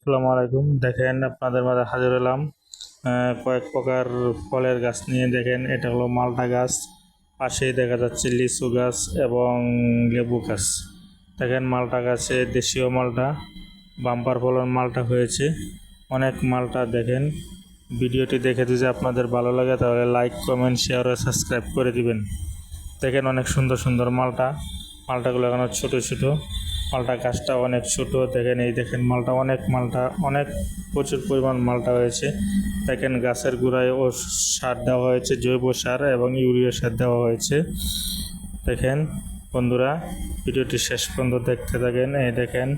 আসসালামু আলাইকুম। দেখেন আপনাদের মাঝে হাজির হলাম কয়েক প্রকার ফলের গাছ নিয়ে। দেখেন এটা হলো মালটা গাছ, পাশেই দেখা যাচ্ছে লিচু গাছ এবং লেবু গাছ। দেখেন মালটা গাছে দেশীয় মালটা, বাম্পার ফলন মালটা হয়েছে, অনেক মালটা। দেখেন ভিডিওটি দেখে যদি আপনাদের ভালো লাগে তাহলে লাইক, কমেন্ট, শেয়ার ও সাবস্ক্রাইব করে দিবেন। দেখেন অনেক সুন্দর সুন্দর মালটা, মালটাগুলো এখনো ছোট ছোট, মালটা গাছটা অনেক ছোট। দেখেন এই দেখেন মালটা, মালটা অনেক প্রচুর পরিমাণ মালটা হয়েছে। দেখেন গাছের গোড়ায় ও সার দেওয়া হয়েছে, জৈব সার এবং ইউরিয়া সার দেওয়া হয়েছে। দেখেন বন্ধুরা, ভিডিওটি শেষ পর্যন্ত দেখতে থাকেন। এই দেখেন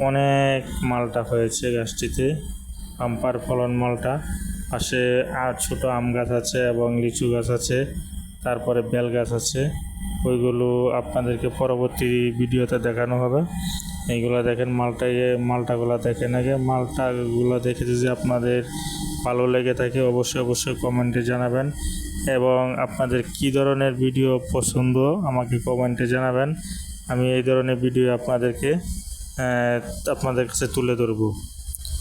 অনেক মালটা হয়েছে গাছটিতে, বাম্পার ফলন মালটা। পাশে আর ছোট আম গাছ আছে এবং লিচু গাছ আছে, তারপরে বেল গাছ আছে। ওইগুলো আপনাদেরকে পরবর্তী ভিডিওতে দেখানো হবে। এইগুলো দেখেন মালটাগুলো দেখেন আগে। মালটাগুলো দেখে যদি আপনাদের ভালো লেগে থাকে অবশ্যই কমেন্টে জানাবেন, এবং আপনাদের কি ধরনের ভিডিও পছন্দ আমাকে কমেন্টে জানাবেন। আমি এই ধরনের ভিডিও আপনাদের কাছে তুলে ধরব।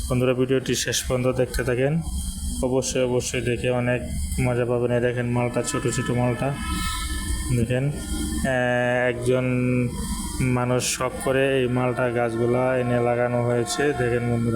বন্ধুরা, ভিডিওটি শেষ পর্যন্ত দেখতে থাকেন, অবশ্যই দেখে অনেক মজা পাবেন। এই দেখেন মালটা, ছোট ছোট মালটা। দেখেন একজন মানুষ শখ করে এই মালটা গাছগুলা এনে লাগানো হয়েছে। দেখেন বন্ধুরা।